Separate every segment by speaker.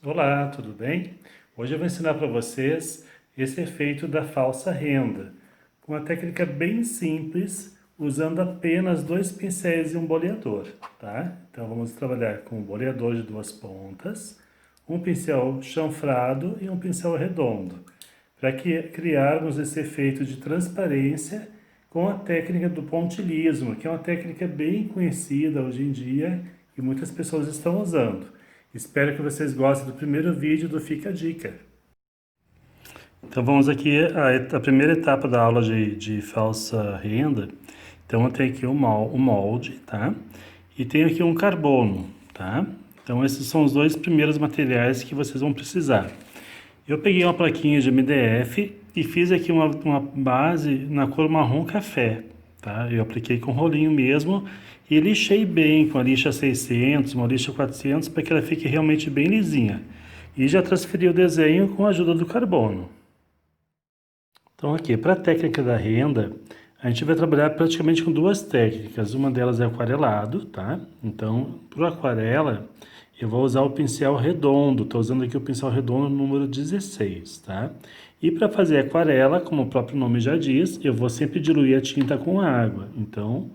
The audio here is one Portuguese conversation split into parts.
Speaker 1: Olá, tudo bem? Hoje eu vou ensinar para vocês esse efeito da falsa renda, com uma técnica bem simples, usando apenas dois pincéis e um boleador, tá? Então vamos trabalhar com um boleador de duas pontas, um pincel chanfrado e um pincel redondo, para criarmos esse efeito de transparência com a técnica do pontilhismo, que é uma técnica bem conhecida hoje em dia e muitas pessoas estão usando. Espero que vocês gostem do primeiro vídeo do Fica a Dica. Então vamos aqui a primeira etapa da aula de falsa renda. Então eu tenho aqui o molde, tá? E tenho aqui um carbono, tá? Então esses são os dois primeiros materiais que vocês vão precisar. Eu peguei uma plaquinha de MDF e fiz aqui uma base na cor marrom café, tá? Eu apliquei com rolinho mesmo e lixei bem com a lixa 600, uma lixa 400, para que ela fique realmente bem lisinha. E já transferi o desenho com a ajuda do carbono. Então aqui, para a técnica da renda, a gente vai trabalhar praticamente com duas técnicas. Uma delas é aquarelado, tá? Então, para aquarela, eu vou usar o pincel redondo. Estou usando aqui o pincel redondo número 16, tá? E para fazer aquarela, como o próprio nome já diz, eu vou sempre diluir a tinta com água. Então,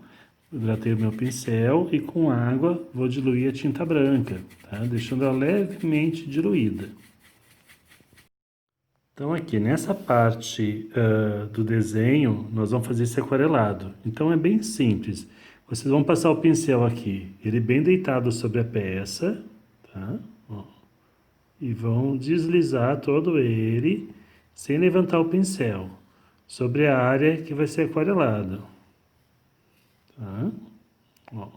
Speaker 1: hidratei o meu pincel e com água vou diluir a tinta branca, tá? Deixando ela levemente diluída. Então aqui nessa parte do desenho, nós vamos fazer esse aquarelado. Então é bem simples. Vocês vão passar o pincel aqui, ele bem deitado sobre a peça, tá? Ó. E vão deslizar todo ele, sem levantar o pincel, sobre a área que vai ser aquarelada. Tá? Ó.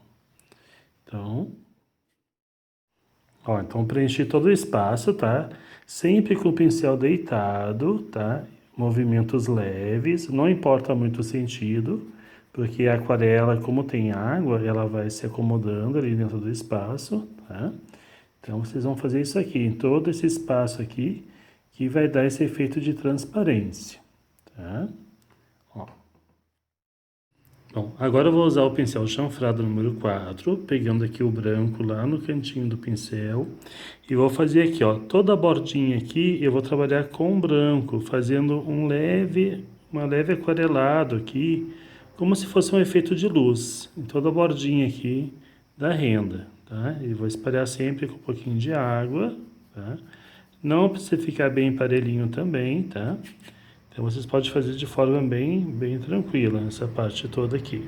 Speaker 1: Então preenchi todo o espaço, tá? Sempre com o pincel deitado, tá? Movimentos leves, não importa muito o sentido, porque a aquarela, como tem água, ela vai se acomodando ali dentro do espaço, tá? Então vocês vão fazer isso aqui, em todo esse espaço aqui, que vai dar esse efeito de transparência, tá? Ó. Bom, agora eu vou usar o pincel chanfrado número 4, pegando aqui o branco lá no cantinho do pincel, e vou fazer aqui, ó, toda a bordinha aqui, eu vou trabalhar com branco, fazendo uma leve aquarelado aqui, como se fosse um efeito de luz, em toda a bordinha aqui da renda, tá? E vou espalhar sempre com um pouquinho de água, tá? Não precisa ficar bem parelhinho também, tá? Então vocês podem fazer de forma bem tranquila, essa parte toda aqui.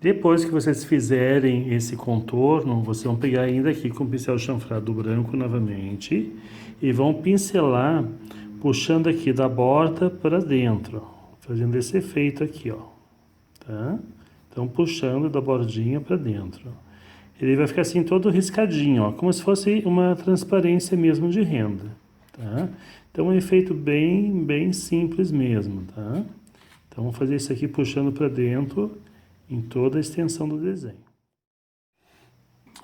Speaker 1: Depois que vocês fizerem esse contorno, vocês vão pegar ainda aqui com o pincel chanfrado branco novamente e vão pincelar, puxando aqui da borda para dentro, fazendo esse efeito aqui, ó, tá? Então puxando da bordinha para dentro. Ele vai ficar assim todo riscadinho, ó, como se fosse uma transparência mesmo de renda, tá? Então é um efeito bem simples mesmo, tá? Então vamos fazer isso aqui puxando para dentro em toda a extensão do desenho.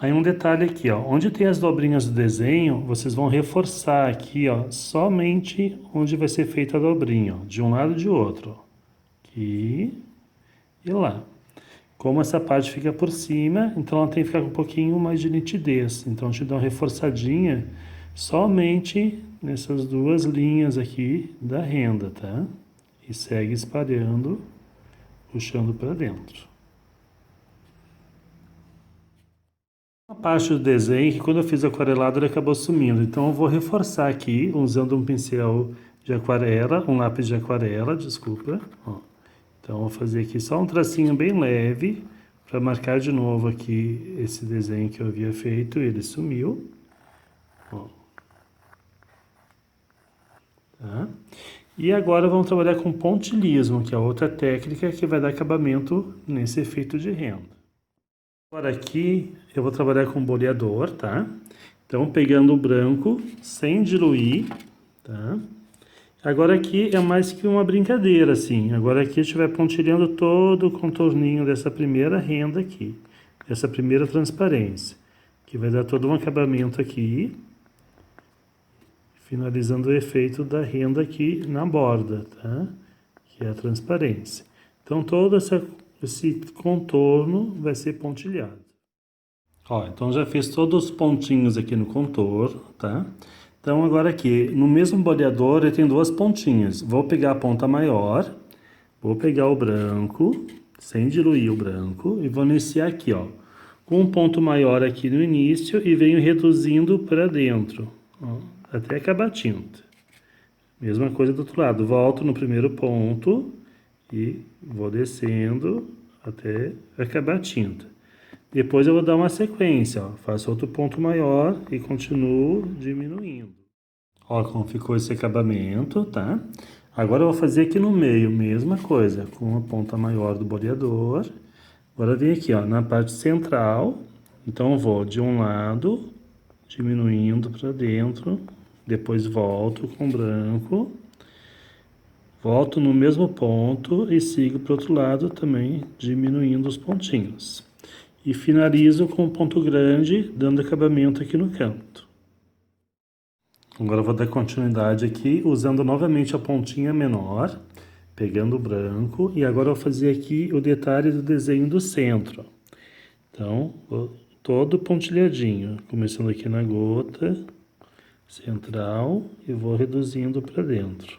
Speaker 1: Aí um detalhe aqui, ó, onde tem as dobrinhas do desenho, vocês vão reforçar aqui, ó, somente onde vai ser feita a dobrinha, ó, de um lado e de outro, ó. Aqui e lá. Como essa parte fica por cima, então ela tem que ficar com um pouquinho mais de nitidez. Então a gente dá uma reforçadinha somente nessas duas linhas aqui da renda, tá? E segue espalhando, puxando para dentro. A parte do desenho, que quando eu fiz aquarelado ele acabou sumindo. Então eu vou reforçar aqui, usando um pincel de aquarela, um lápis de aquarela, desculpa. Ó. Então eu vou fazer aqui só um tracinho bem leve, para marcar de novo aqui esse desenho que eu havia feito, ele sumiu. Ó. Tá? E agora vamos trabalhar com pontilhismo, que é outra técnica que vai dar acabamento nesse efeito de renda. Agora aqui eu vou trabalhar com boleador, tá? Então pegando o branco sem diluir, tá? Agora aqui é mais que uma brincadeira, assim. Agora aqui a gente vai pontilhando todo o contorninho dessa primeira renda aqui, dessa primeira transparência, que vai dar todo um acabamento aqui, finalizando o efeito da renda aqui na borda, tá? Que é a transparência. Então todo esse contorno vai ser pontilhado. Ó, então já fiz todos os pontinhos aqui no contorno, tá? Então agora aqui, no mesmo boleador, eu tenho duas pontinhas. Vou pegar a ponta maior, vou pegar o branco, sem diluir o branco, e vou iniciar aqui, ó, com um ponto maior aqui no início e venho reduzindo para dentro, ó, até acabar a tinta. Mesma coisa do outro lado, volto no primeiro ponto e vou descendo até acabar a tinta. Depois eu vou dar uma sequência, ó, faço outro ponto maior e continuo diminuindo. Ó, como ficou esse acabamento, tá? Agora eu vou fazer aqui no meio, mesma coisa, com a ponta maior do boleador. Agora vem aqui, ó, na parte central. Então eu vou de um lado, diminuindo para dentro, depois volto com branco, volto no mesmo ponto e sigo para o outro lado também, diminuindo os pontinhos. E finalizo com um ponto grande, dando acabamento aqui no canto. Agora eu vou dar continuidade aqui, usando novamente a pontinha menor, pegando o branco, e agora eu vou fazer aqui o detalhe do desenho do centro. Então, todo pontilhadinho, começando aqui na gota central e vou reduzindo para dentro.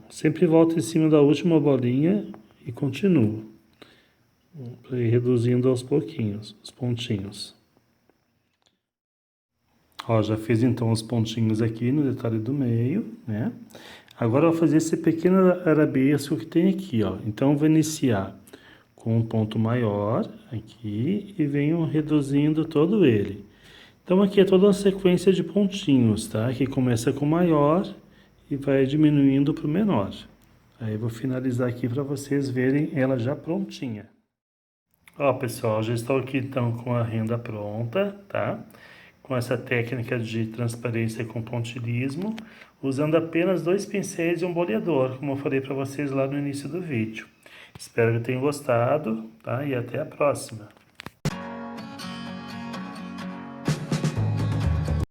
Speaker 1: Sempre volto em cima da última bolinha e continuo, para ir reduzindo aos pouquinhos os pontinhos. Ó, já fiz então os pontinhos aqui no detalhe do meio, né? Agora eu vou fazer esse pequeno arabesco que tem aqui, ó. Então eu vou iniciar com um ponto maior aqui e venho reduzindo todo ele. Então aqui é toda uma sequência de pontinhos, tá? Que começa com o maior e vai diminuindo para o menor. Aí eu vou finalizar aqui para vocês verem ela já prontinha. Ó, pessoal, já estou aqui então com a renda pronta, tá? Com essa técnica de transparência com pontilhismo, usando apenas 2 pincéis e um boleador, como eu falei para vocês lá no início do vídeo. Espero que tenham gostado, tá? E até a próxima.